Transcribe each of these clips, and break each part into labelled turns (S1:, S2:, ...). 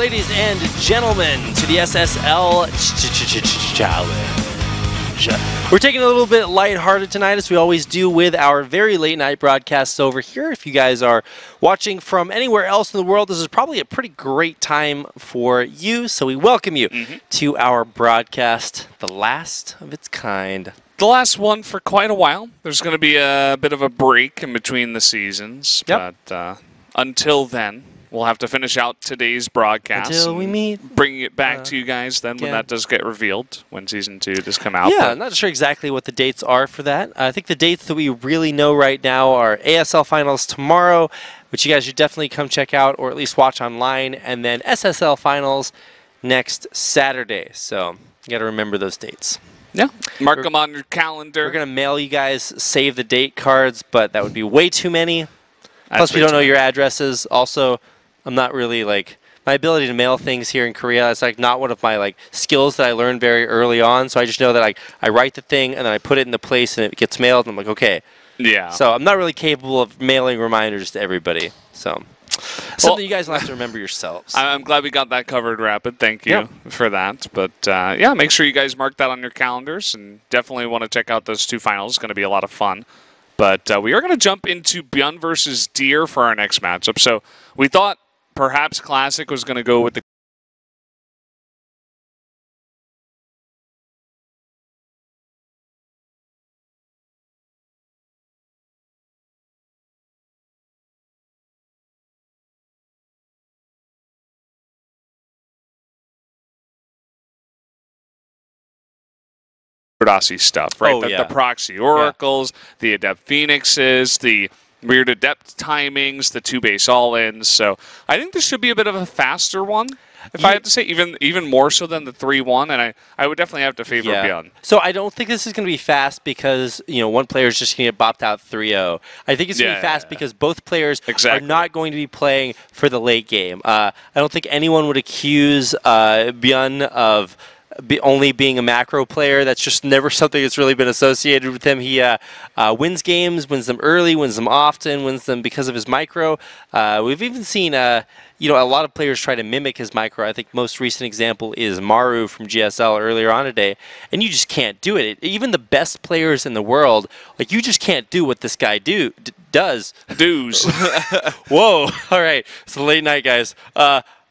S1: ladies and gentlemen, to the SSL Challenge. We're taking it a little bit lighthearted tonight, as we always do with our very late night broadcasts over here. If you guys are watching from anywhere else in the world, this is probably a pretty great time for you. So we welcome you to our broadcast, the last of its kind.
S2: The last one for quite a while. There's going to be a bit of a break in between the seasons, but until then, we'll have to finish out today's broadcast.
S1: Until we meet.
S2: Bringing it back to you guys then when that does get revealed, when Season 2 does come out.
S1: Yeah, I'm not sure exactly what the dates are for that. I think the dates that we really know right now are ASL Finals tomorrow, which you guys should definitely come check out or at least watch online, and then SSL Finals next Saturday. So you got to remember those dates.
S2: Yeah, mark them on your calendar.
S1: We're going to mail you guys save the date cards, but that would be way too many. Plus, we don't know your addresses. Also, I'm not really, like, my ability to mail things here in Korea is, like, not one of my, like, skills that I learned very early on. So I just know that, like, I write the thing, and then I put it in the place, and it gets mailed, and I'm like, okay.
S2: Yeah.
S1: So I'm not really capable of mailing reminders to everybody. So something you guys will have to remember yourselves.
S2: I'm glad we got that covered, Rapid. Thank you for that. But, yeah, make sure you guys mark that on your calendars, and definitely want to check out those two finals. It's going to be a lot of fun. But we are going to jump into ByuN versus Deer for our next matchup. So we thought perhaps Classic was going to go with the stuff, right? The proxy oracles, the adept phoenixes, the weird adept timings, the 2-base all-ins. So I think this should be a bit of a faster one, if I have to say, even more so than the 3-1, and I would definitely have to favor ByuN.
S1: So I don't think this is going to be fast because, you know, one player is just going to get bopped out 3-0. I think it's going to be fast because both players are not going to be playing for the late game. I don't think anyone would accuse ByuN of only being a macro player. That's just never something that's really been associated with him. He wins games, wins them early, wins them often, wins them because of his micro. We've even seen you know, a lot of players try to mimic his micro. I think most recent example is Maru from GSL earlier on today, and you just can't do it. Even the best players in the world, like, you just can't do what this guy does. Whoa! All right, it's a late night, guys.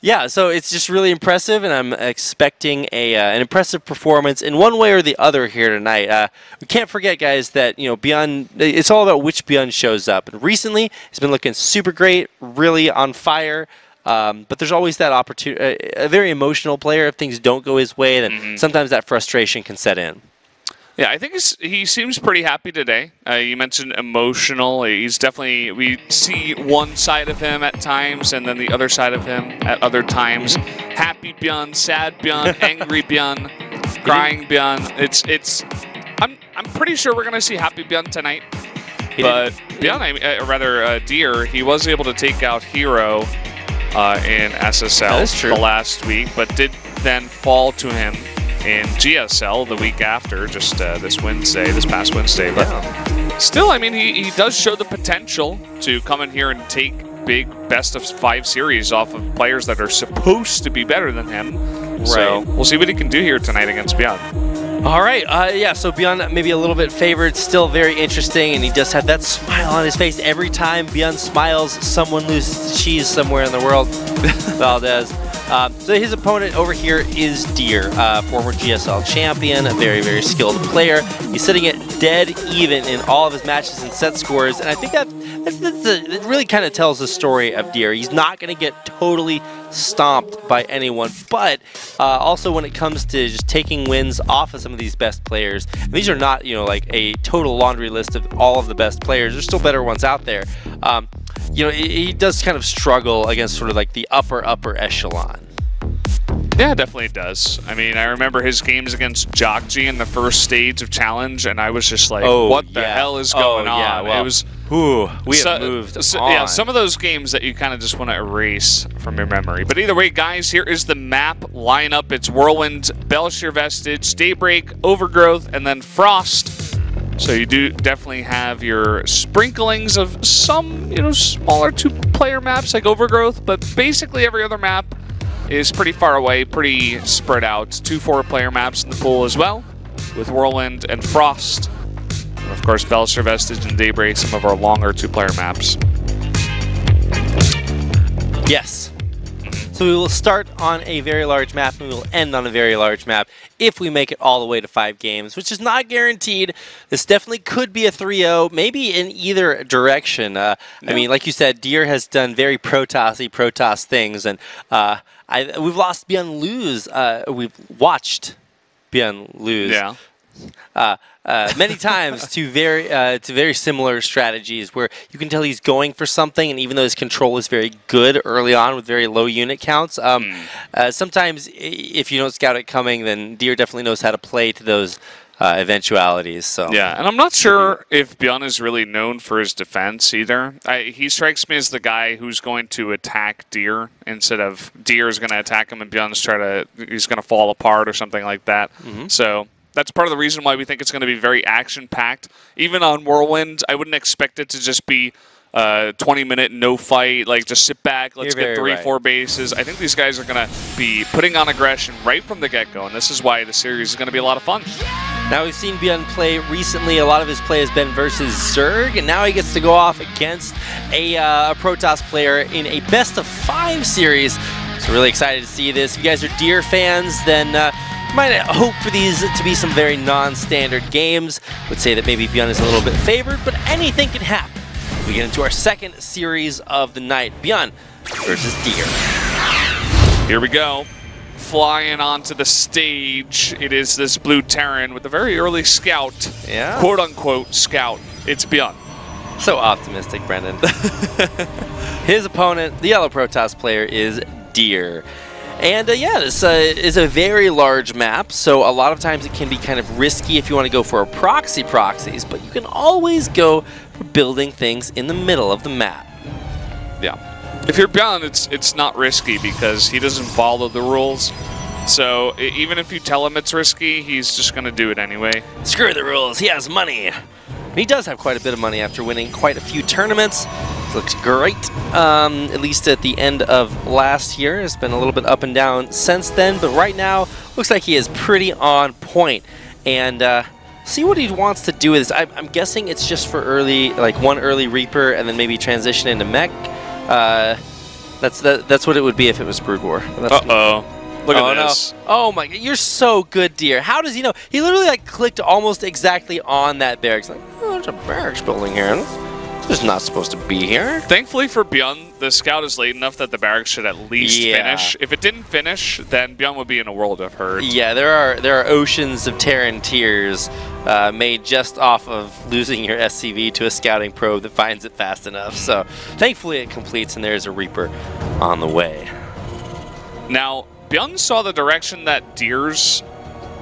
S1: Yeah, so it's just really impressive, and I'm expecting an impressive performance in one way or the other here tonight. We can't forget, guys, that, you know, ByuN, it's all about which ByuN shows up. And recently, he's been looking super great, really on fire. But there's always that opportunity. A very emotional player. If things don't go his way, then sometimes that frustration can set in.
S2: Yeah, I think he seems pretty happy today. You mentioned emotional. He's definitely, we see one side of him at times and then the other side of him at other times. Happy ByuN, sad ByuN, angry ByuN, crying ByuN. I'm pretty sure we're going to see happy ByuN tonight. But ByuN, Deer, he was able to take out Hero in SSL the last week, but did then fall to him in GSL the week after, just this past Wednesday. But still, I mean, he does show the potential to come in here and take big best-of-5 series off of players that are supposed to be better than him. Right. So we'll see what he can do here tonight against ByuN.
S1: All right, yeah, so ByuN maybe a little bit favored, still very interesting, and he does have that smile on his face. Every time ByuN smiles, someone loses the cheese somewhere in the world. Valdez. So his opponent over here is Deer, former GSL champion, a very, very skilled player. He's sitting at dead even in all of his matches and set scores, and I think it really kind of tells the story of Deer. He's not going to get totally stomped by anyone, but also when it comes to just taking wins off of some of these best players, and these are not, you know, like a total laundry list of all of the best players. There's still better ones out there. You know, he does kind of struggle against sort of like the upper echelon.
S2: Yeah, definitely does. I mean, I remember his games against Jokji in the first stage of Challenge, and I was just like, what the hell is going on?
S1: Well,
S2: it was,
S1: we have moved on.
S2: Yeah, some of those games that you kind of just want to erase from your memory. But either way, guys, here is the map lineup. It's Whirlwind, Belshire Vestige, Daybreak, Overgrowth, and then Frost. So you do definitely have your sprinklings of some, you know, smaller 2-player maps like Overgrowth, but basically every other map is pretty far away, pretty spread out. 2 4-player maps in the pool as well, with Whirlwind and Frost. And of course, Belcher, Vestige, and Daybreak, some of our longer 2-player maps.
S1: Yes. So we will start on a very large map and we will end on a very large map if we make it all the way to 5 games, which is not guaranteed. This definitely could be a 3-0, maybe in either direction. I mean, like you said, Deer has done very Protoss things, and we've lost ByuN lose. We've watched ByuN lose.
S2: Yeah.
S1: Many times to very similar strategies where you can tell he's going for something, and even though his control is very good early on with very low unit counts, sometimes if you don't scout it coming, then Deer definitely knows how to play to those eventualities. So
S2: yeah, and I'm not sure if ByuN is really known for his defense either. He strikes me as the guy who's going to attack Deer instead of Deer is going to attack him and ByuN's he's going to fall apart or something like that. So that's part of the reason why we think it's going to be very action-packed. Even on Whirlwind, I wouldn't expect it to just be 20-minute no fight, like just sit back, let's get 3-4 bases. I think these guys are going to be putting on aggression right from the get-go, and this is why the series is going to be a lot of fun.
S1: Now we've seen ByuN play recently. A lot of his play has been versus Zerg, and now he gets to go off against a Protoss player in a best-of-5 series. So really excited to see this. If you guys are Deer fans, then might hope for these to be some very non-standard games. Would say that maybe ByuN is a little bit favored, but anything can happen. We get into our second series of the night. ByuN versus Deer.
S2: Here we go. Flying onto the stage. It is this blue Terran with a very early scout.
S1: Yeah.
S2: Quote-unquote scout. It's ByuN.
S1: So optimistic, Brendan. His opponent, the yellow Protoss player, is Deer. And yeah, this is a very large map, so a lot of times it can be kind of risky if you want to go for a proxies, but you can always go for building things in the middle of the map.
S2: Yeah. If you're ByuN, it's not risky because he doesn't follow the rules. So even if you tell him it's risky, he's just going to do it anyway.
S1: Screw the rules, he has money. He does have quite a bit of money after winning quite a few tournaments. Looks great, at least at the end of last year. It's been a little bit up and down since then, but right now, looks like he is pretty on point. And see what he wants to do with this. I'm guessing it's just for early, like one early Reaper, and then maybe transition into Mech. That's what it would be if it was Brood War.
S2: Uh-oh. Look at this.
S1: No. Oh my, you're so good, Deer. How does he know? He literally like clicked almost exactly on that barracks. Like, oh, there's a barracks building here. This is not supposed to be here.
S2: Thankfully for ByuN, the scout is late enough that the barracks should at least finish. If it didn't finish, then ByuN would be in a world of hurt.
S1: Yeah, there are oceans of Terran tears made just off of losing your SCV to a scouting probe that finds it fast enough. So thankfully it completes and there's a Reaper on the way.
S2: Now, ByuN saw the direction that Deer's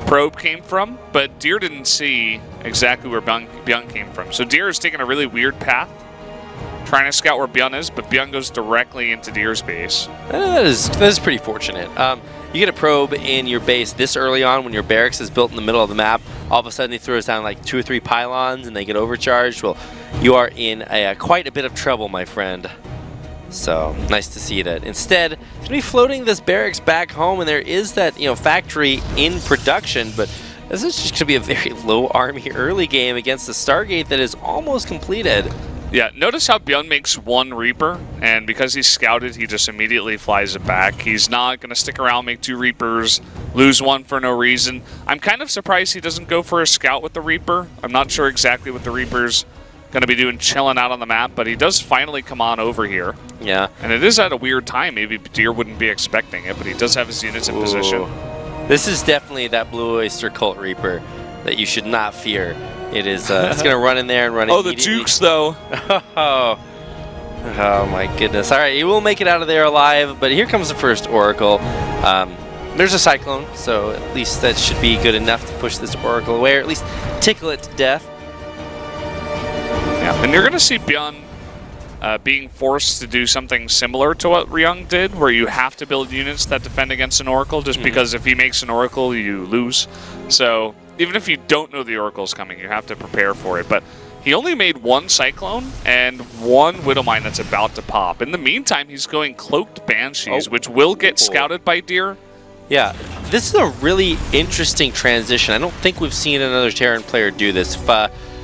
S2: probe came from, but Deer didn't see exactly where ByuN came from. So Deer is taking a really weird path, trying to scout where ByuN is, but ByuN goes directly into Deer's base.
S1: That is pretty fortunate. You get a probe in your base this early on when your barracks is built in the middle of the map. All of a sudden he throws down like 2 or 3 pylons and they get overcharged. Well, you are in quite a bit of trouble, my friend. So nice to see that. Instead, he's going to be floating this barracks back home, and there is that factory in production, but this is just going to be a very low army early game against the Stargate that is almost completed.
S2: Yeah, notice how ByuN makes 1 Reaper, and because he's scouted, he just immediately flies it back. He's not going to stick around, make 2 Reapers, lose 1 for no reason. I'm kind of surprised he doesn't go for a scout with the Reaper. I'm not sure exactly what the Reaper's going to be doing, chilling out on the map, but he does finally come on over here.
S1: Yeah.
S2: And it is at a weird time. Maybe Deer wouldn't be expecting it, but he does have his units in position.
S1: This is definitely that Blue Oyster Cult Reaper that you should not fear. It is, it's going to run in there and run
S2: the Jukes, though.
S1: Oh, my goodness. All right, he will make it out of there alive, but here comes the first Oracle. There's a Cyclone, so at least that should be good enough to push this Oracle away, or at least tickle it to death.
S2: Yeah, and you're going to see ByuN being forced to do something similar to what Ryung did, where you have to build units that defend against an Oracle, just because if he makes an Oracle, you lose. So even if you don't know the Oracle's coming, you have to prepare for it. But he only made one Cyclone and one Widowmine that's about to pop. In the meantime, he's going Cloaked Banshees, which will get scouted by Deer.
S1: Yeah, this is a really interesting transition. I don't think we've seen another Terran player do this.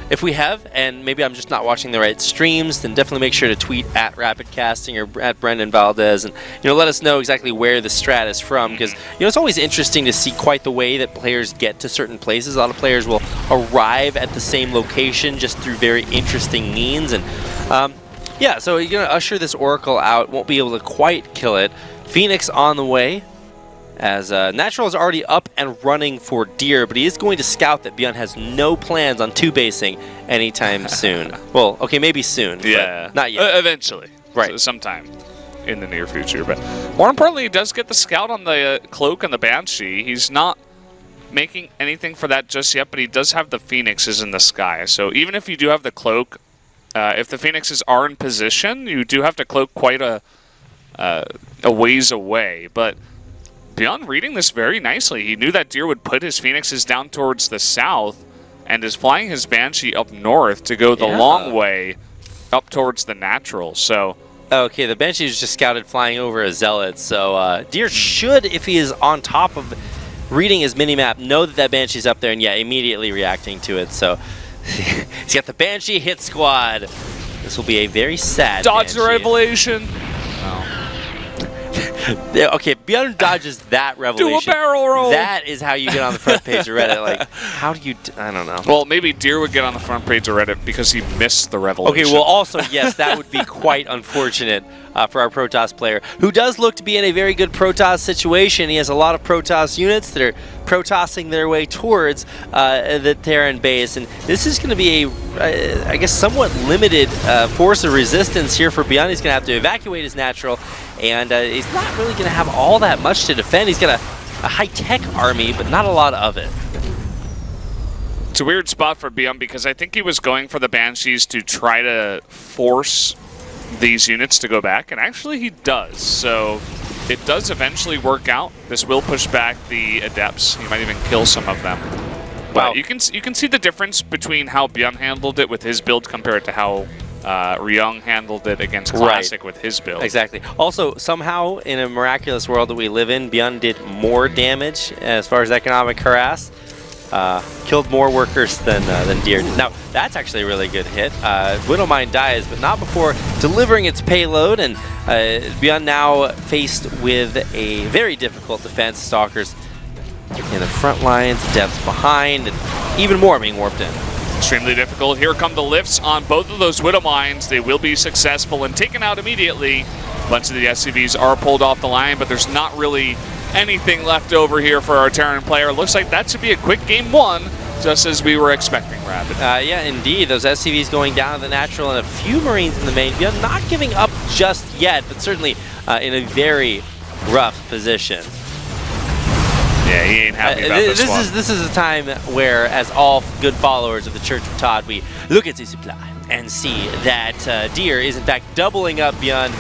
S1: If we have, and maybe I'm just not watching the right streams, then definitely make sure to tweet at RapidCasting or at Brendan Valdez, and let us know exactly where the strat is from, because it's always interesting to see quite the way that players get to certain places. A lot of players will arrive at the same location just through very interesting means, and yeah, so you're gonna usher this Oracle out. Won't be able to quite kill it. Phoenix on the way, as Natural is already up and running for Deer, but he is going to scout that ByuN has no plans on 2-basing anytime soon. Well, okay, maybe soon, but not yet.
S2: Eventually. Right. So sometime in the near future. But more importantly, he does get the scout on the Cloak and the Banshee. He's not making anything for that just yet, but he does have the Phoenixes in the sky. So even if you do have the Cloak, if the Phoenixes are in position, you do have to Cloak quite a ways away. But ByuN reading this very nicely. He knew that Deer would put his Phoenixes down towards the south and is flying his Banshee up north to go the long way up towards the Natural. So
S1: okay, the Banshee is just scouted flying over a Zealot. So Deer should, if he is on top of reading his minimap, know that Banshee's up there and immediately reacting to it. So he's got the Banshee hit squad. This will be a very sad
S2: Dodge the Revelation.
S1: Okay, ByuN dodges that Revelation.
S2: Do a barrel roll.
S1: That is how you get on the front page of Reddit. Like, how do you? I don't know.
S2: Well, maybe Deer would get on the front page of Reddit because he missed the Revelation.
S1: Okay, well, also, yes, that would be quite unfortunate for our Protoss player, who does look to be in a very good Protoss situation. He has a lot of Protoss units that are Protossing their way towards the Terran base, and this is going to be a, I guess, somewhat limited force of resistance here for ByuN. He's going to have to evacuate his Natural, and he's not really going to have all that much to defend. He's got a high-tech army, but not a lot of it.
S2: It's a weird spot for ByuN because I think he was going for the Banshees to try to force these units to go back, and actually he does. So it does eventually work out. This will push back the Adepts. He might even kill some of them. Wow. But you can see the difference between how ByuN handled it with his build compared to how Ryung handled it against Classic with his build.
S1: Exactly. Also, somehow, in a miraculous world that we live in, ByuN did more damage as far as economic harass. Killed more workers than Deer did. Now, that's actually a really good hit. Widowmine dies, but not before delivering its payload, and ByuN now faced with a very difficult defense. Stalkers in the front lines, depths behind, and even more being warped in.
S2: Extremely difficult. Here come the lifts on both of those Widowmines. They will be successful and taken out immediately. A bunch of the SCVs are pulled off the line, but there's not really anything left over here for our Terran player. Looks like that should be a quick game one, just as we were expecting, Rapid.
S1: Yeah, indeed. Those SCVs going down to the Natural and a few Marines in the main. ByuN not giving up just yet, but certainly in a very rough position.
S2: Yeah, he ain't happy about this one.
S1: This is a time where, as all good followers of the Church of Todd, we look at the supply and see that Deer is in fact doubling up ByuN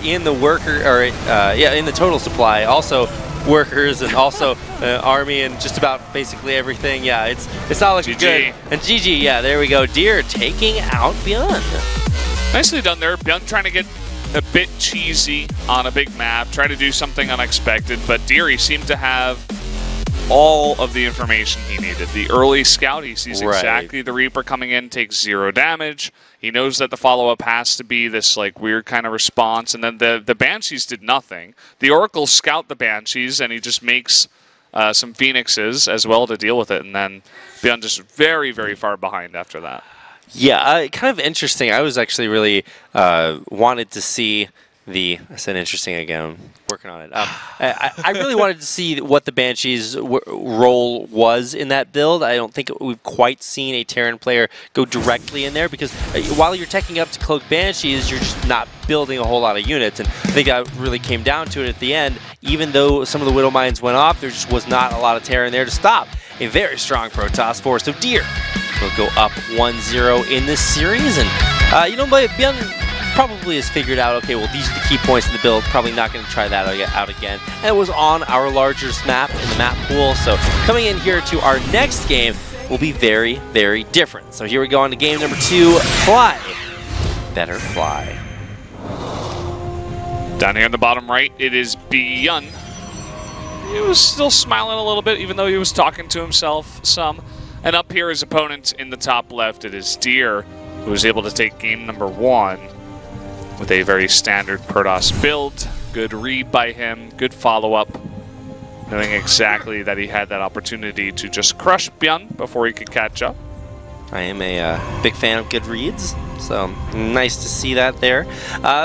S1: in the in the total supply. Also workers and also army and just about basically everything. Yeah, it's not looking good. And GG, yeah, there we go. Deer taking out ByuN.
S2: Nicely done there. ByuN trying to get a bit cheesy on a big map, trying to do something unexpected, but Deer, he seemed to have all of the information he needed. The early scout, he sees exactly the Reaper coming in, takes 0 damage. He knows that the follow-up has to be this like weird kind of response, and then the Banshees did nothing. The Oracles scout the Banshees, and he just makes some Phoenixes as well to deal with it, and then ByuN just very, very far behind after that.
S1: Yeah, kind of interesting. I was actually really wanted to see I said interesting again. Working on it. I really wanted to see what the Banshee's role was in that build. I don't think we've quite seen a Terran player go directly in there, because while you're teching up to cloak Banshees, you're just not building a whole lot of units. And I think that really came down to it at the end. Even though some of the Widowmines went off, there just was not a lot of Terran there to stop a very strong Protoss force. So Deer will go up 1-0 in this series. And, ByuN probably has figured out, okay, well, these are the key points in the build. Probably not going to try that out again. And it was on our largest map in the map pool. So coming in here to our next game, will be very, very different. So here we go on to game number 2, Fly. Better fly.
S2: Down here in the bottom right, it is ByuN. He was still smiling a little bit, even though he was talking to himself some. And up here, his opponent in the top left, it is Deer, who was able to take game number 1 with a very standard Protoss build. Good read by him, good follow-up, knowing exactly that he had that opportunity to just crush ByuN before he could catch up.
S1: I am a big fan of good reads, so nice to see that there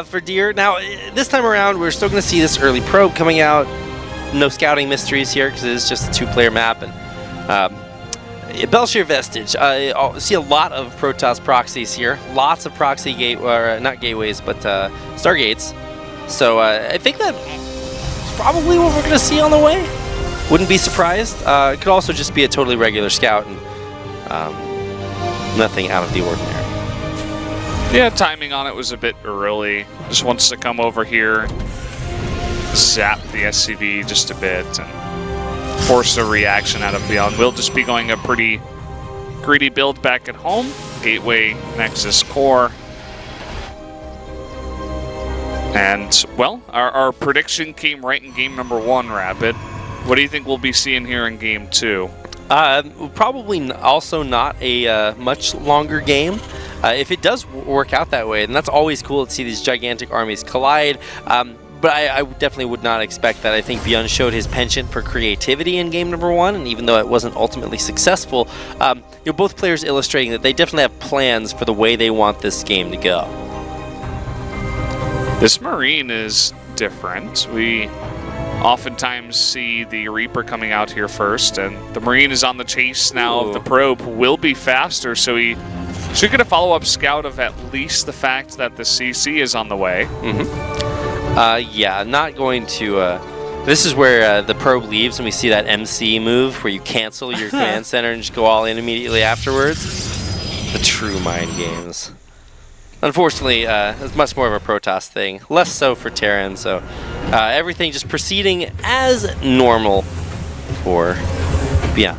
S1: for Deer. Now, this time around, we're still going to see this early probe coming out. No scouting mysteries here because it is just a 2-player map. And Belshir Vestige. I see a lot of Protoss proxies here. Lots of proxy not gateways, but Stargates. So I think that's probably what we're going to see on the way. Wouldn't be surprised. It could also just be a totally regular scout and nothing out of the ordinary.
S2: Yeah, timing on it was a bit early. Just wants to come over here, zap the SCV just a bit, and force a reaction out of ByuN. We'll just be going a pretty greedy build back at home. Gateway, Nexus Core. And, well, our prediction came right in game number 1, Rapid. What do you think we'll be seeing here in game 2?
S1: Probably also not a much longer game. If it does work out that way, then that's always cool to see these gigantic armies collide. But I definitely would not expect that. I think ByuN showed his penchant for creativity in game number 1, and even though it wasn't ultimately successful, both players illustrating that they definitely have plans for the way they want this game to go.
S2: This Marine is different. We oftentimes see the Reaper coming out here first, and the Marine is on the chase now of the probe. Will be faster, so he should get a follow-up scout of at least the fact that the CC is on the way.
S1: Yeah, not going to... this is where the probe leaves and we see that MC move where you cancel your command center and just go all in immediately afterwards. The true mind games. Unfortunately, it's much more of a Protoss thing. Less so for Terran, so everything just proceeding as normal for ByuN.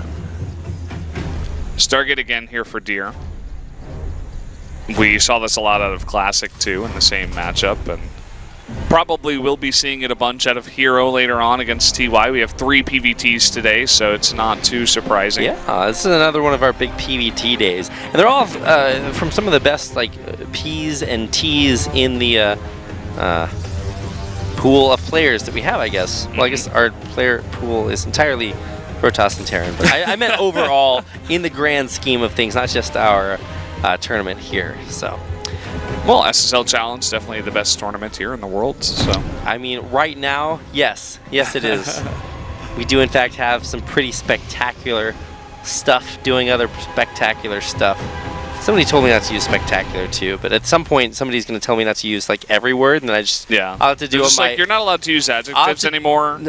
S2: Stargate again here for Deer. We saw this a lot out of Classic too in the same matchup, and probably will be seeing it a bunch out of Hero later on against TY. We have 3 PVTs today, so it's not too surprising.
S1: Yeah, this is another one of our big PVT days. And they're all from some of the best Ps and Ts in the pool of players that we have, I guess. Well, I guess our player pool is entirely Protoss and Terran, but I meant overall in the grand scheme of things, not just our tournament here. So.
S2: Well, SSL Challenge, definitely the best tournament here in the world. So,
S1: I mean, right now, yes. Yes, it is. We do, in fact, have some pretty spectacular stuff doing other spectacular stuff. Somebody told me not to use spectacular, too, but at some point, somebody's going to tell me not to use, every word, and then I'll have to do
S2: it. You're not allowed to use adjectives anymore.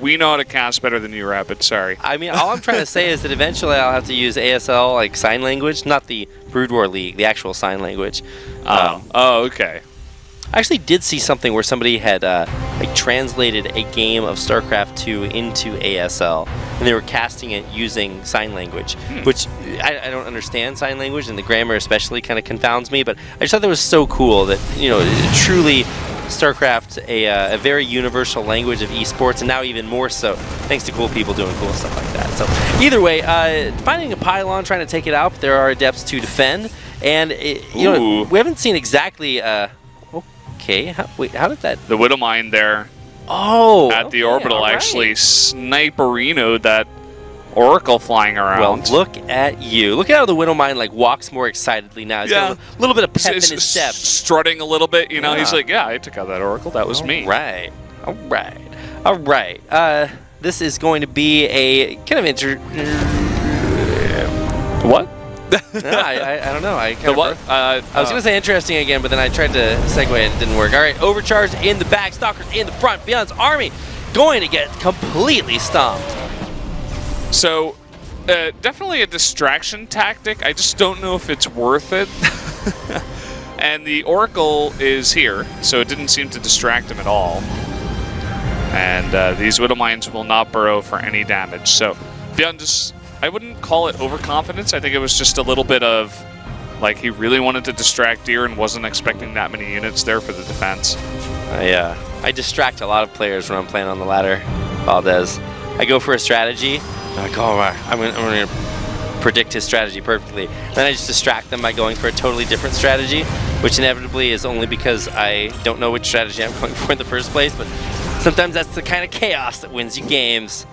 S2: We know how to cast better than you, Rapid. Sorry.
S1: I mean, all I'm trying to say is that eventually I'll have to use ASL, sign language, not the Brood War League, the actual sign language.
S2: Okay.
S1: I actually did see something where somebody had translated a game of StarCraft 2 into ASL, and they were casting it using sign language, which I don't understand sign language, and the grammar especially kind of confounds me, but I just thought that was so cool that, truly StarCraft, a very universal language of esports, and now even more so thanks to cool people doing cool stuff like that. So either way, finding a pylon, trying to take it out, but there are adepts to defend, and we haven't seen exactly... Okay, how did that...
S2: The Widow Mine there. At the orbital actually sniperinoed that Oracle flying around.
S1: Well, look at you. Look at how the Widow Mine walks more excitedly now. He's got a little bit of pep in his step.
S2: Strutting a little bit, He's like, yeah, I took out that Oracle. That was me.
S1: Right. All right. This is going to be a kind of
S2: What?
S1: I don't know. I was going to say interesting again, but then I tried to segue and it didn't work. All right, overcharged in the back, Stalkers in the front. ByuN's army going to get completely stomped.
S2: So, definitely a distraction tactic. I just don't know if it's worth it. And the Oracle is here, so it didn't seem to distract him at all. And these Widow Mines will not burrow for any damage. So, ByuN just I wouldn't call it overconfidence. I think it was just a little bit of, like, he really wanted to distract Deer and wasn't expecting that many units there for the defense.
S1: I distract a lot of players when I'm playing on the ladder, Valdez. I go for a strategy, I'm like, oh, I'm going to predict his strategy perfectly. Then I just distract them by going for a totally different strategy, which inevitably is only because I don't know which strategy I'm going for in the first place, but sometimes that's the kind of chaos that wins you games.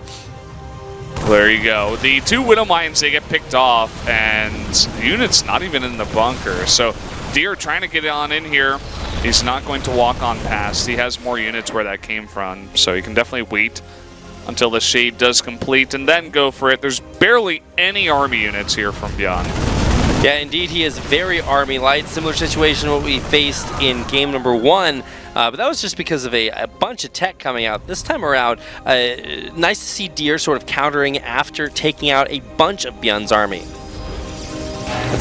S2: There you go. The 2 Widow Mines, they get picked off, and the unit's not even in the bunker. So Deer trying to get on in here. He's not going to walk on past. He has more units where that came from, so he can definitely wait until the shade does complete and then go for it. There's barely any army units here from ByuN.
S1: Yeah, indeed, he is very army light. Similar situation to what we faced in game number 1. But that was just because of a bunch of tech coming out. This time around, nice to see Deer sort of countering after taking out a bunch of ByuN's army.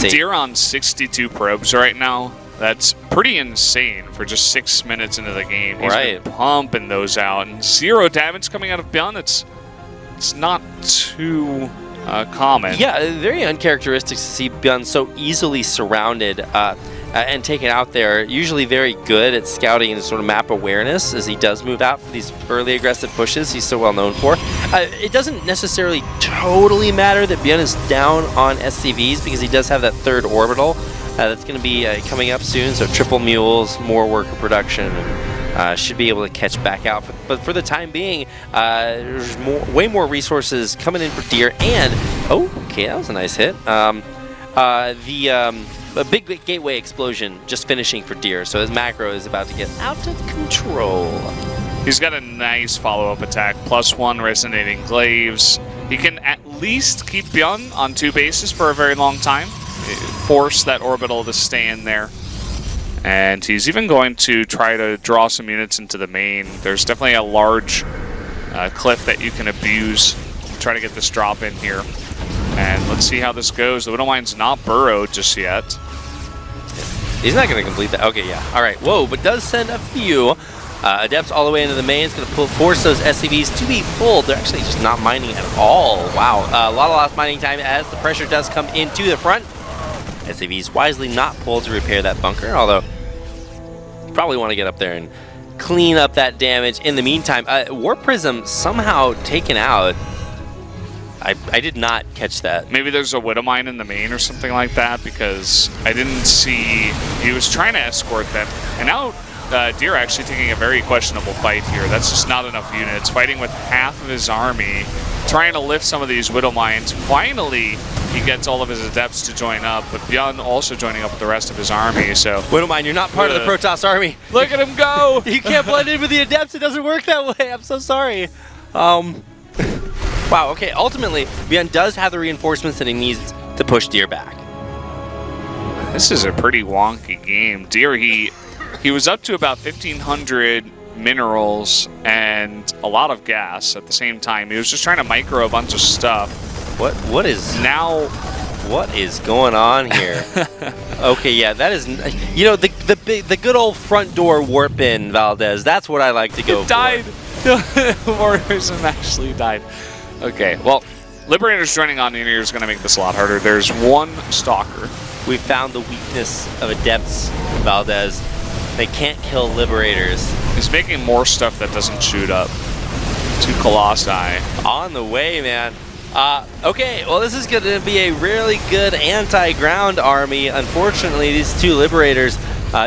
S2: Deer on 62 probes right now. That's pretty insane for just 6 minutes into the game. He's been pumping those out, and 0 damage coming out of ByuN. It's not too common.
S1: Yeah, very uncharacteristic to see ByuN so easily surrounded and taken out there. Usually very good at scouting and sort of map awareness as he does move out for these early aggressive pushes he's so well known for. It doesn't necessarily totally matter that ByuN is down on SCVs because he does have that 3rd orbital that's going to be coming up soon, so triple mules, more worker production, and should be able to catch back out. But for the time being, there's way more resources coming in for Deer, and oh, okay, that was a nice hit. A big gateway explosion just finishing for Deer, so his macro is about to get out of control.
S2: He's got a nice follow-up attack, +1 resonating glaives. He can at least keep ByuN on 2 bases for a very long time, force that orbital to stay in there. And he's even going to try to draw some units into the main. There's definitely a large cliff that you can abuse. Try to get this drop in here. And let's see how this goes. The Widow Mine's not burrowed just yet.
S1: He's not going to complete that. Okay, yeah. All right. Whoa, but does send a few adepts all the way into the main. It's going to force those SCVs to be pulled. They're actually just not mining at all. Wow. A lot of lost mining time as the pressure does come into the front. SCVs wisely not pulled to repair that bunker, although probably want to get up there and clean up that damage. In the meantime, Warp Prism somehow taken out. I did not catch that.
S2: Maybe there's a Widow Mine in the main or something like that, because I didn't see... He was trying to escort them. And now Deer actually taking a very questionable fight here. That's just not enough units. Fighting with half of his army, trying to lift some of these Widow Mines. Finally, he gets all of his adepts to join up, but ByuN also joining up with the rest of his army, so...
S1: Widow Mine, you're not part of the Protoss army.
S2: Look at him go!
S1: You can't blend in with the adepts. It doesn't work that way. I'm so sorry. Wow, okay, ultimately, ByuN does have the reinforcements that he needs to push Deer back.
S2: This is a pretty wonky game. Deer, he was up to about 1,500 minerals and a lot of gas at the same time. He was just trying to micro a bunch of stuff.
S1: What is going on here? Okay, yeah, that is, you know, the good old front door warp in, Valdez. That's what I like to go for.
S2: Died. Warriors actually died. Okay, well, Liberator's joining on in here is going to make this a lot harder. There's 1 Stalker.
S1: We found the weakness of Adepts, Valdez. They can't kill Liberators.
S2: He's making more stuff that doesn't shoot up. 2 Colossi.
S1: On the way, man. Okay, well, this is going to be a really good anti-ground army. Unfortunately, these 2 Liberators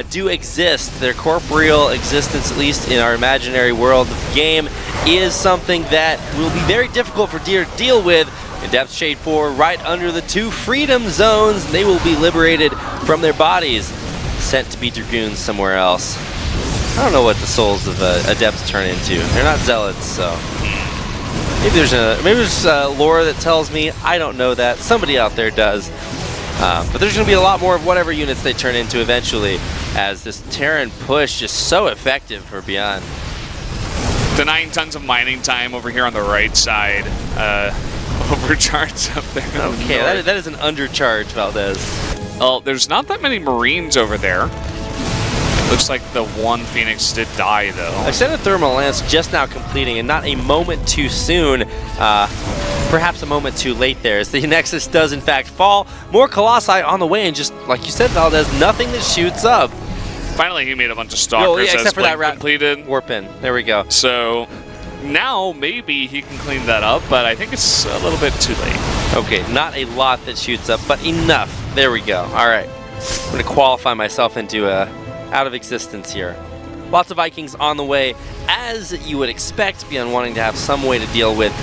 S1: do exist. Their corporeal existence, at least in our imaginary world of the game, is something that will be very difficult for Deer to deal with. Adepts Shade 4 right under the 2 freedom zones. They will be liberated from their bodies, sent to be Dragoons somewhere else. I don't know what the souls of Adepts turn into. They're not Zealots, so... Maybe there's lore that tells me. I don't know that. Somebody out there does. But there's going to be a lot more of whatever units they turn into eventually, as this Terran push just so effective for ByuN.
S2: Denying tons of mining time over here on the right side. Overcharged up there.
S1: Okay, that is an undercharge, Valdez.
S2: Well, there's not that many Marines over there. Looks like the 1 Phoenix did die, though.
S1: I sent a Thermal Lance just now completing, and not a moment too soon. perhaps a moment too late there, as the Nexus does in fact fall. More Colossi on the way, and just like you said, Valdez, nothing that shoots up.
S2: Finally, he made a bunch of stalkers
S1: except for that
S2: completed.
S1: Warp in. There we go.
S2: So now maybe he can clean that up, but I think it's a little bit too late.
S1: Okay, not a lot that shoots up, but enough. There we go. All right. I'm going to qualify myself into out of existence here. Lots of Vikings on the way, as you would expect, ByuN wanting to have some way to deal with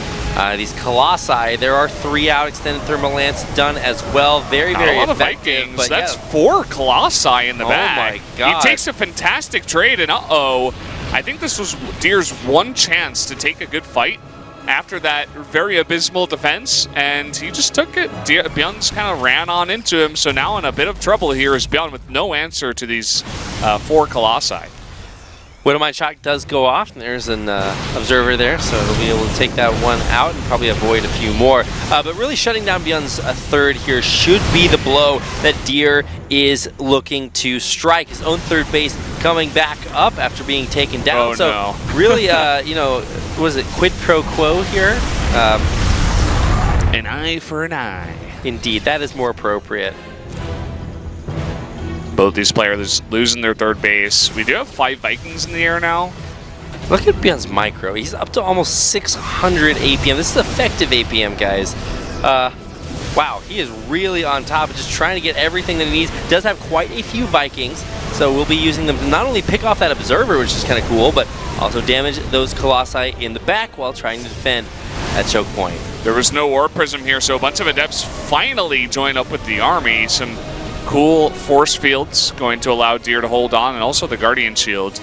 S1: these Colossi. There are 3 out, extended thermal lance done as well. Very, very
S2: a lot
S1: effective.
S2: Of Vikings. That's 4 Colossi in the bag.
S1: Oh my god.
S2: He takes a fantastic trade, and I think this was Deer's one chance to take a good fight after that very abysmal defense, and he just took it. ByuN's kind of ran on into him, so now in a bit of trouble here is ByuN with no answer to these 4 Colossi.
S1: Widowmine shot does go off, and there's an observer there, so he'll be able to take that one out and probably avoid a few more. But really shutting down ByuN's third here should be the blow that Deer is looking to strike. His own third base coming back up after being taken down.
S2: Oh,
S1: so
S2: no.
S1: really, you know, was it quid pro quo here?
S2: An eye for an eye.
S1: Indeed, that is more appropriate.
S2: Both these players losing their third base. We do have 5 Vikings in the air now.
S1: Look at ByuN's micro. He's up to almost 600 APM. This is effective APM, guys. Wow, he is really on top of just trying to get everything that he needs. Does have quite a few Vikings, so we'll be using them to not only pick off that observer, which is kind of cool, but also damage those Colossi in the back while trying to defend that choke point.
S2: There was no Warp Prism here, so a bunch of Adepts finally join up with the army. Some cool force fields going to allow Deer to hold on, and also the Guardian Shield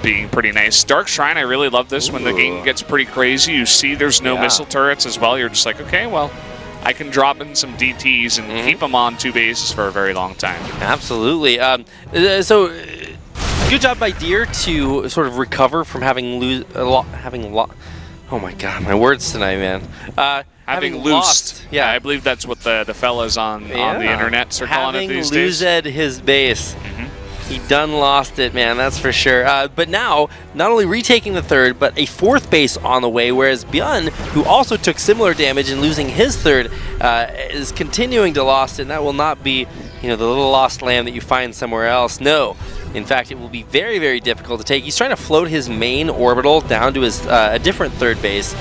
S2: being pretty nice. Dark Shrine, I really love this. Ooh. When the game gets pretty crazy. You see there's no missile turrets as well. You're just like, okay, well, I can drop in some DTs and keep them on 2 bases for a very long time.
S1: Absolutely. So good job by Deer to sort of recover from having oh my god, my words tonight, man.
S2: Having lost. Yeah, I believe that's what the fellas on the internet are calling it these days.
S1: Having losed his base. He done lost it, man, that's for sure. But now, not only retaking the third, but a 4th base on the way, whereas ByuN, who also took similar damage in losing his third, is continuing to lost it, and that will not be, you know, the little lost lamb that you find somewhere else. No. In fact, it will be very, very difficult to take. He's trying to float his main orbital down to his a different third base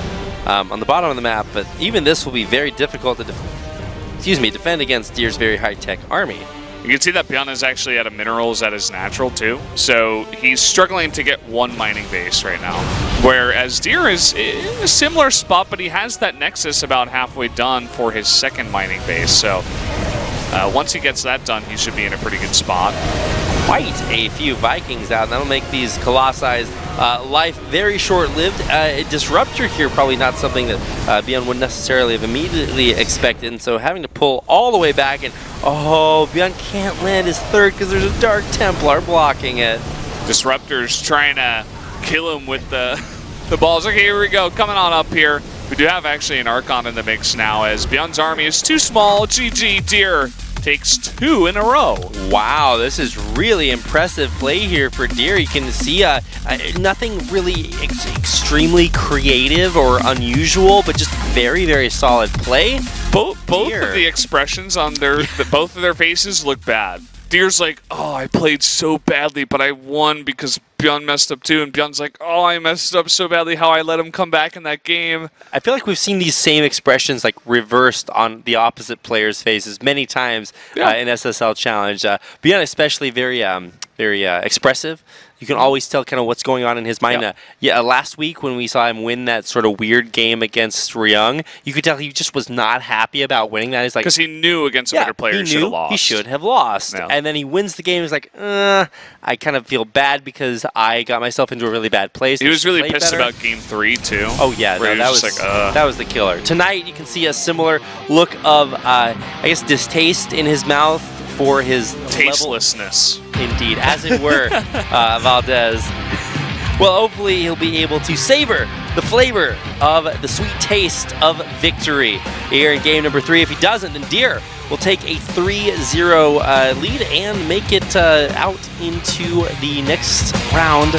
S1: on the bottom of the map, but even this will be very difficult to defend against Deer's very high-tech army.
S2: You can see that ByuN is actually out of minerals at his natural too, so he's struggling to get 1 mining base right now. Whereas Deer is in a similar spot, but he has that Nexus about halfway done for his 2nd mining base, so once he gets that done, he should be in a pretty good spot.
S1: Quite a few Vikings out, and that'll make these Colossi's life very short-lived. A disruptor here, probably not something that ByuN would necessarily have immediately expected, and so having to pull all the way back, and ByuN can't land his third because there's a Dark Templar blocking it.
S2: Disruptor's trying to kill him with the balls. Okay, here we go, coming on up here. We do have actually an Archon in the mix now, as ByuN's army is too small. GG, Deer takes 2 in a row. Wow,
S1: this is really impressive play here for Deer. You can see nothing really extremely creative or unusual, but just very, very solid play.
S2: Both of the expressions on both of their faces look bad. Deer's like, oh, I played so badly, but I won because ByuN messed up too. And ByuN's like, oh, I messed up so badly how I let him come back in that game.
S1: I feel like we've seen these same expressions like reversed on the opposite players' faces many times in SSL Challenge. ByuN especially very expressive. You can always tell kind of what's going on in his mind. Last week when we saw him win that sort of weird game against Ryung, you could tell he just was not happy about winning that. He's like,
S2: because he knew against a better player he should have lost.
S1: He should have lost. Yeah. And then he wins the game. He's like, I kind of feel bad because I got myself into a really bad place.
S2: He was really pissed about Game 3 too.
S1: Oh yeah, no, that was the killer. Tonight you can see a similar look of I guess distaste in his mouth for his
S2: tastelessness.
S1: Indeed, as it were, Valdez. Well, hopefully he'll be able to savor the flavor of the sweet taste of victory here in game number 3. If he doesn't, then Deer will take a 3-0 lead and make it out into the next round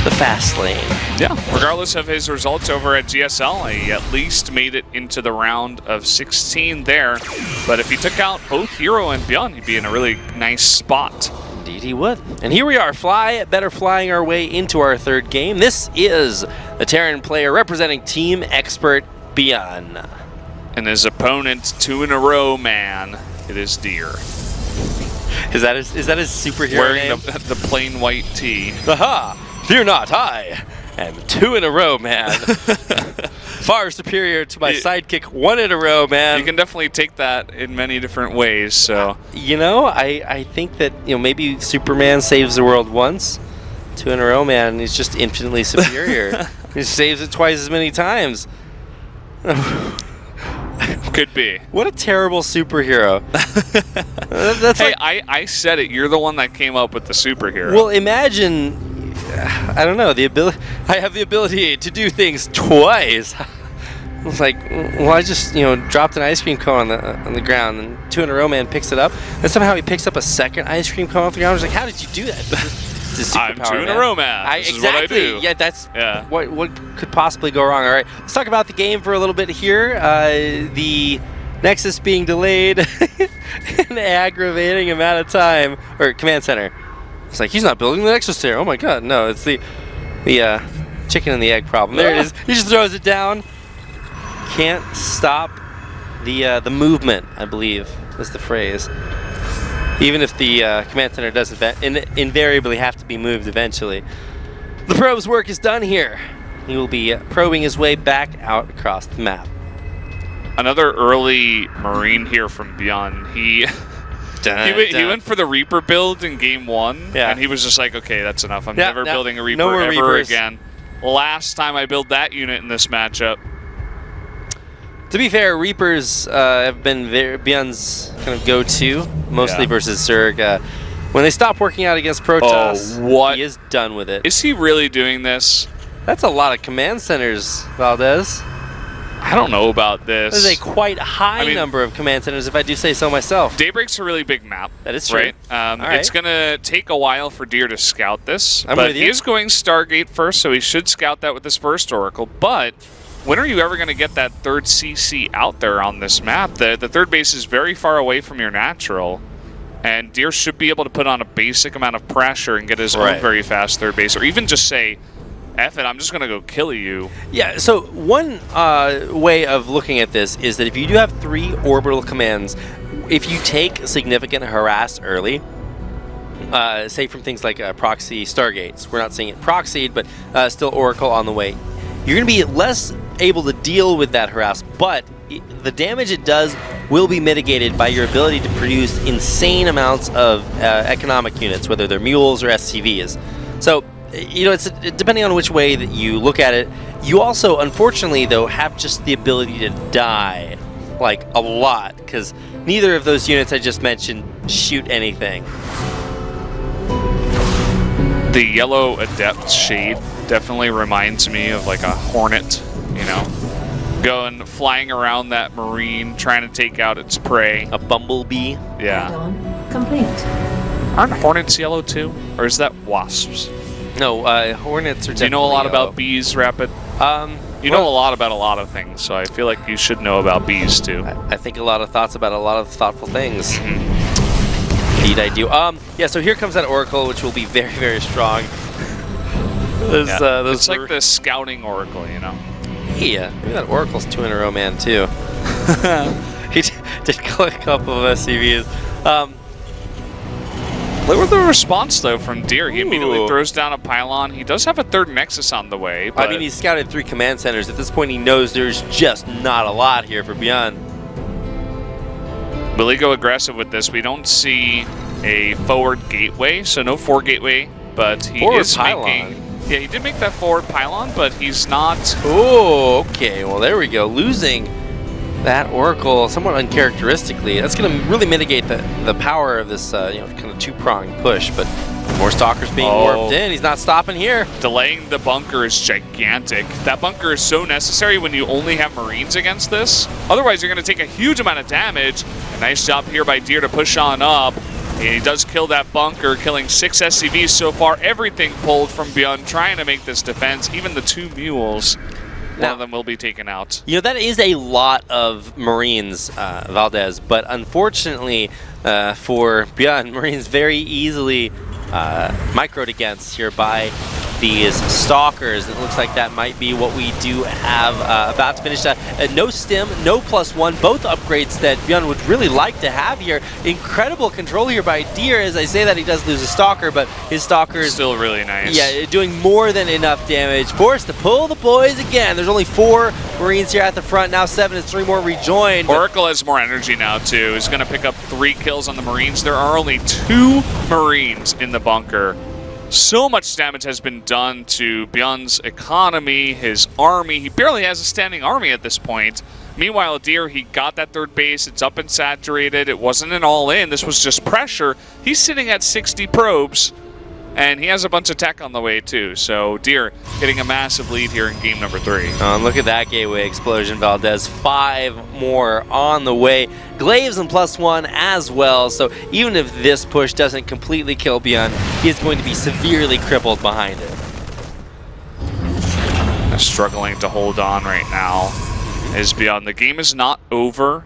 S1: the fast lane.
S2: Yeah, regardless of his results over at GSL, he at least made it into the round of 16 there. But if he took out both Hero and ByuN, he'd be in a really nice spot.
S1: Indeed he would. And here we are, better flying our way into our third game. This is the Terran player representing Team Expert ByuN.
S2: And his opponent, 2 in a row, man, it is Deer.
S1: Is that his superhero
S2: wearing
S1: name?
S2: the plain white tee.
S1: Aha! Fear not, I am 2 in a row, man. Far superior to my sidekick 1 in a row, man.
S2: You can definitely take that in many different ways. So
S1: you know, I think that maybe Superman saves the world once, 2 in a row, man. He's just infinitely superior. He saves it twice as many times.
S2: Could be.
S1: What a terrible superhero. That's
S2: hey, I said it. You're the one that came up with the superhero.
S1: Well, imagine. I don't know, I have the ability to do things twice. It's like, well, I just, dropped an ice cream cone on the ground, and 2 in a row man picks it up, and somehow he picks up a second ice cream cone off the ground. I was like, how did you do that? It's a
S2: I'm 2 in a row man. This is what I do.
S1: Yeah, that's what could possibly go wrong. All right, let's talk about the game for a little bit here. The Nexus being delayed an aggravating amount of time, or command center. It's like, he's not building the Nexus there. Oh my god, no, it's the chicken and the egg problem. There it is. He just throws it down. Can't stop the movement, I believe is the phrase. Even if the command center does invariably have to be moved eventually. The probe's work is done here. He will be probing his way back out across the map.
S2: Another early Marine here from ByuN. He went for the Reaper build in game 1, and he was just like, okay, that's enough. I'm never building a Reaper ever again. Last time I built that unit in this matchup.
S1: To be fair, Reapers have been ByuN's kind of go-to, mostly versus Zerg. When they stop working out against Protoss, he is done with it.
S2: Is he really doing this?
S1: That's a lot of command centers, Valdez.
S2: I don't know about this.
S1: There's a quite high number of command centers, if I do say so myself.
S2: Daybreak's a really big map.
S1: That is true.
S2: Right? It's going to take a while for Deer to scout this.
S1: I'm
S2: but
S1: with you.
S2: He is going Stargate first, so he should scout that with his first Oracle. But when are you ever going to get that third CC out there on this map? The third base is very far away from your natural. And Deer should be able to put on a basic amount of pressure and get his own very fast third base. Or even just say, F it, I'm just going to go kill you.
S1: Yeah, so one way of looking at this is that if you do have 3 orbital commands, if you take significant harass early, say from things like proxy Stargates, we're not seeing it proxied, but still Oracle on the way, you're going to be less able to deal with that harass, but the damage it does will be mitigated by your ability to produce insane amounts of economic units, whether they're mules or SCVs. So, it's depending on which way that you look at it. You also, unfortunately, though, have just the ability to die, like, a lot, because neither of those units I just mentioned shoot anything.
S2: The yellow Adept shade definitely reminds me of, like, a Hornet, flying around that Marine, trying to take out its prey.
S1: A bumblebee?
S2: Yeah.
S3: Complete.
S2: Aren't Hornets yellow, too? Or is that Wasps?
S1: No, Hornets are.
S2: Do you know a lot about bees, Rapid? You know a lot about a lot of things, so I feel like you should know about bees too.
S1: I think a lot of thoughts about a lot of thoughtful things. Indeed, I do. Yeah. So here comes that Oracle, which will be very, very strong.
S2: It's like the scouting Oracle,
S1: Yeah, maybe that Oracle's 2 in a row, man, too. He did kill a couple of SCVs.
S2: Look at the response, though, from Deer. He immediately throws down a pylon. He does have a third Nexus on the way. But
S1: I mean, he's scouted 3 command centers. At this point, he knows there's just not a lot here for ByuN.
S2: Will he go aggressive with this? We don't see a forward gateway, so no forward gateway, but he is making... Yeah, he did make that forward pylon, but he's not...
S1: Oh, okay. Well, there we go. Losing that Oracle somewhat uncharacteristically. That's going to really mitigate the power of this kind of 2-pronged push, but more Stalkers being warped in. He's not stopping here.
S2: Delaying the bunker is gigantic. That bunker is so necessary when you only have Marines against this. Otherwise, you're going to take a huge amount of damage. A nice job here by Deer to push on up. He does kill that bunker, killing 6 SCVs so far. Everything pulled from ByuN, trying to make this defense. Even the 2 mules, one of them will be taken out.
S1: You know, that is a lot of Marines, Valdez, but unfortunately for ByuN, Marines very easily microed against here by these Stalkers. It looks like that might be what we do have about to finish. No stim, no +1, both upgrades that ByuN would really like to have here. Incredible control here by Deer. As I say that, he does lose a Stalker, but his Stalker is
S2: still really nice.
S1: Yeah, doing more than enough damage. Forced to pull the boys again. There's only 4 Marines here at the front. Now 7 as 3 more rejoined.
S2: Oracle has more energy now, too. He's going to pick up 3 kills on the Marines. There are only 2 Marines in the bunker. So much damage has been done to ByuN's economy, his army. He barely has a standing army at this point. Meanwhile, Deer, he got that 3rd base. It's up and saturated. It wasn't an all-in. This was just pressure. He's sitting at 60 probes, and he has a bunch of tech on the way, too. So Deer getting a massive lead here in game number 3.
S1: Look at that gateway explosion, Valdez. 5 more on the way. Glaives and +1 as well. So even if this push doesn't completely kill ByuN, he is going to be severely crippled behind it.
S2: They're struggling to hold on right now is ByuN. The game is not over.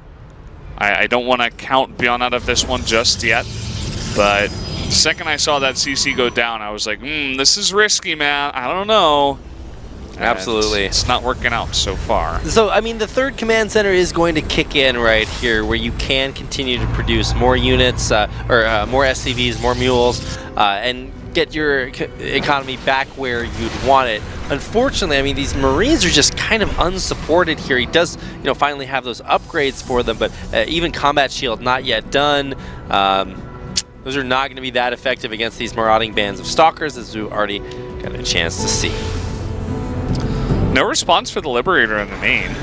S2: I don't want to count ByuN out of this one just yet, but the second I saw that CC go down, I was like, this is risky, man. I don't know.
S1: Absolutely.
S2: And it's not working out so far.
S1: So, I mean, the 3rd command center is going to kick in right here, where you can continue to produce more units, or more SCVs, more mules, and get your economy back where you'd want it. Unfortunately, I mean, these Marines are just kind of unsupported here. He does, you know, finally have those upgrades for them, but even combat shield not yet done. Those are not going to be that effective against these marauding bands of Stalkers, as we already got a chance to see.
S2: No response for the Liberator in the main.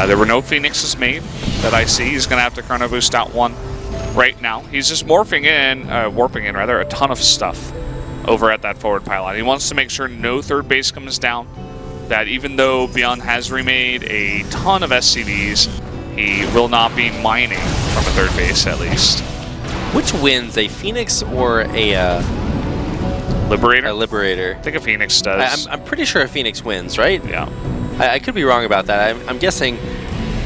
S2: There were no Phoenixes made that I see. He's going to have to Chrono Boost out 1 right now. He's just warping in a ton of stuff over at that forward pylon. He wants to make sure no 3rd base comes down, that even though ByuN has remade a ton of SCVs, he will not be mining from a 3rd base at least.
S1: Which wins, a Phoenix or a
S2: Liberator?
S1: A Liberator.
S2: I think a Phoenix does.
S1: I'm pretty sure a Phoenix wins, right?
S2: Yeah.
S1: I could be wrong about that. I'm guessing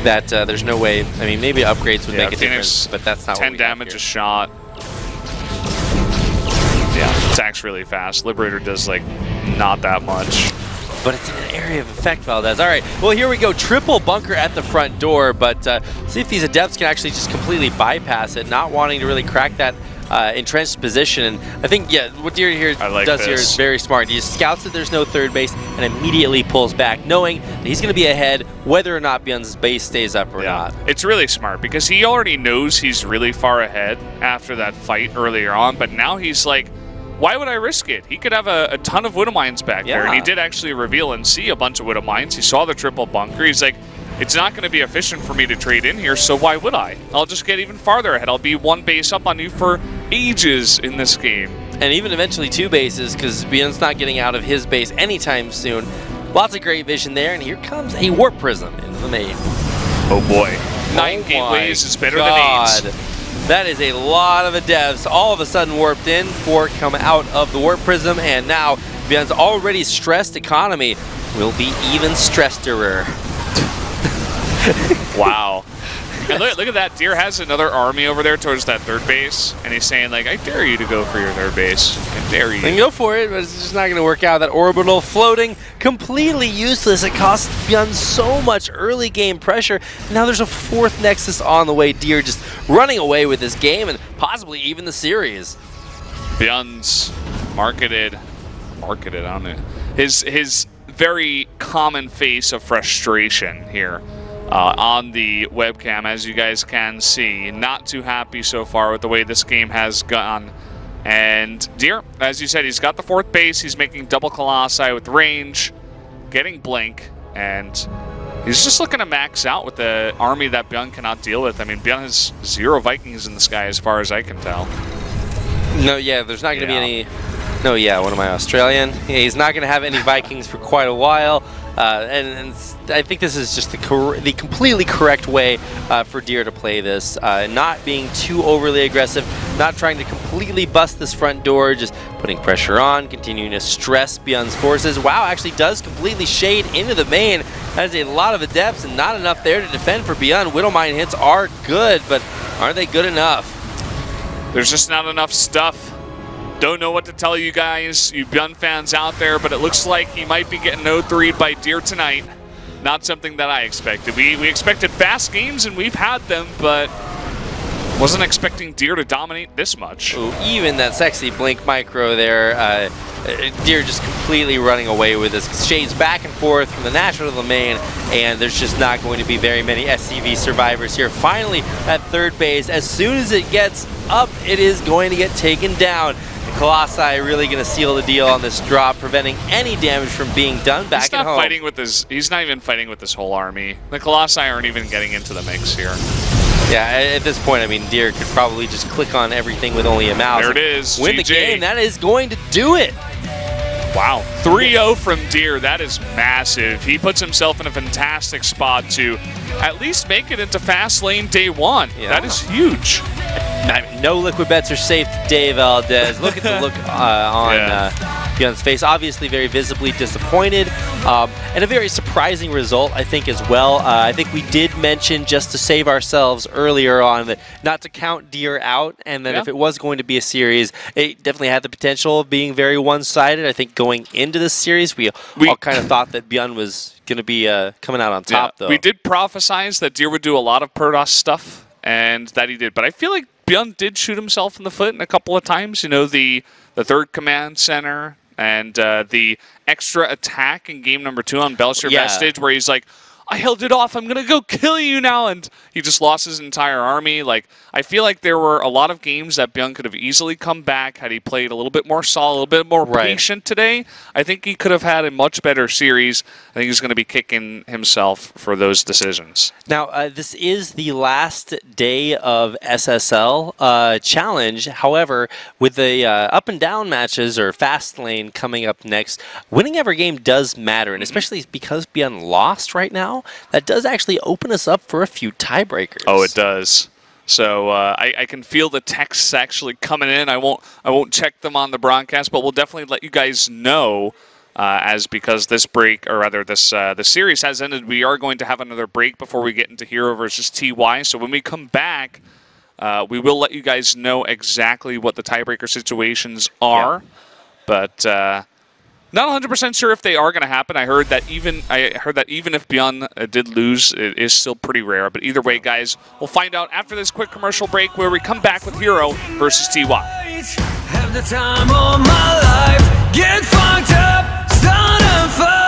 S1: that there's no way. I mean, maybe upgrades would make a difference, but that's not
S2: 10
S1: what we
S2: damage a shot. Yeah, attacks really fast. Liberator does, like, not that much.
S1: But it's in an area of effect, Valdez. All right, well, here we go. Triple bunker at the front door, but see if these Adepts can actually just completely bypass it, not wanting to really crack that entrenched position. And I think, yeah, what Deer here does here is very smart. He just scouts that there's no 3rd base and immediately pulls back, knowing that he's going to be ahead whether or not ByuN's base stays up or not.
S2: It's really smart because he already knows he's really far ahead after that fight earlier on, but now he's like, why would I risk it? He could have a ton of Widow Mines back there, and he did actually reveal and see a bunch of Widow Mines. He saw the triple bunker. He's like, it's not going to be efficient for me to trade in here, so why would I? I'll just get even farther ahead. I'll be 1 base up on you for ages in this game.
S1: And even eventually 2 bases, because ByuN's not getting out of his base anytime soon. Lots of great vision there, and here comes a Warp Prism into the main.
S2: Oh boy. 9 gateways is better than 8.
S1: That is a lot of Adepts all of a sudden warped in. 4 come out of the Warp Prism, and now ByuN's already stressed economy will be even stresseder.
S2: Wow. And look at that. Deer has another army over there towards that 3rd base, and he's saying, like, I dare you to go for your 3rd base. I dare you.
S1: Then go for it, but it's just not going to work out. That orbital floating, completely useless. It costs ByuN so much early game pressure. Now there's a 4th Nexus on the way. Deer just running away with this game and possibly even the series.
S2: ByuN's marketed, I don't know. His very common face of frustration here. On the webcam, as you guys can see. Not too happy so far with the way this game has gone. And Deer, as you said, he's got the 4th base. He's making double Colossi with range, getting Blink, and he's just looking to max out with the army that ByuN cannot deal with. I mean, ByuN has 0 Vikings in the sky as far as I can tell.
S1: No, yeah, there's not going to be any... No, yeah, what am I, Australian? Yeah, he's not going to have any Vikings for quite a while. And I think this is just the completely correct way for Deer to play this. Not being too overly aggressive, not trying to completely bust this front door, just putting pressure on, continuing to stress ByuN's forces. WoW actually does completely shade into the main. That is a lot of adepts and not enough there to defend for ByuN. Widowmine hits are good, but are they good enough?
S2: There's just not enough stuff. Don't know what to tell you guys, you ByuN fans out there, but it looks like he might be getting 0-3 by Deer tonight. Not something that I expected. We expected fast games, and we've had them, but wasn't expecting Deer to dominate this much.
S1: Ooh, even that sexy blink micro there, Deer just completely running away with this. Shades back and forth from the natural to the main, and there's just not going to be very many SCV survivors here. Finally, at third base, as soon as it gets up, it is going to get taken down. Colossi really going to seal the deal on this drop, preventing any damage from being done back at home.
S2: He's not even fighting with this whole army. The Colossi aren't even getting into the mix here.
S1: Yeah, at this point, I mean, Deer could probably just click on everything with only a mouse.
S2: There it is.
S1: Win the game. That is going to do it.
S2: Wow. 3-0 from Deer. That is massive. He puts himself in a fantastic spot to at least make it into fast lane day one. Yeah. That is huge.
S1: I mean, no liquid bets are safe today, Valdez. Look at the look on ByuN's face. Obviously very visibly disappointed. And a very surprising result, I think, as well. I think we did mention, just to save ourselves earlier on, that not to count Deer out, and that if it was going to be a series, it definitely had the potential of being very one-sided. I think going into this series, we all kind of thought that ByuN was going to be coming out on top, though.
S2: We did prophesize that Deer would do a lot of Protoss stuff, and that he did. But I feel like ByuN did shoot himself in the foot a couple of times. You know, the third command center and the extra attack in game number 2 on Belcher Vestige, where he's like, I held it off, I'm going to go kill you now, and he just lost his entire army. Like, I feel like there were a lot of games that ByuN could have easily come back had he played a little bit more solid, a little bit more patient today. I think he could have had a much better series. I think he's going to be kicking himself for those decisions.
S1: Now, this is the last day of SSL challenge. However, with the up and down matches, or fast lane coming up next, winning every game does matter, and especially because ByuN lost right now, that does actually open us up for a few tiebreakers.
S2: Oh, it does. So I can feel the texts actually coming in. I won't check them on the broadcast, but we'll definitely let you guys know because this break, or rather this the series has ended. We are going to have another break before we get into Hero versus TY. So when we come back, we will let you guys know exactly what the tiebreaker situations are. But not 100% sure if they are going to happen. I heard that even if ByuN did lose, it is still pretty rare. But either way, guys, we'll find out after this quick commercial break, where we come back with Hero versus TY.
S3: Have the time of my life, get fucked up, start a fight.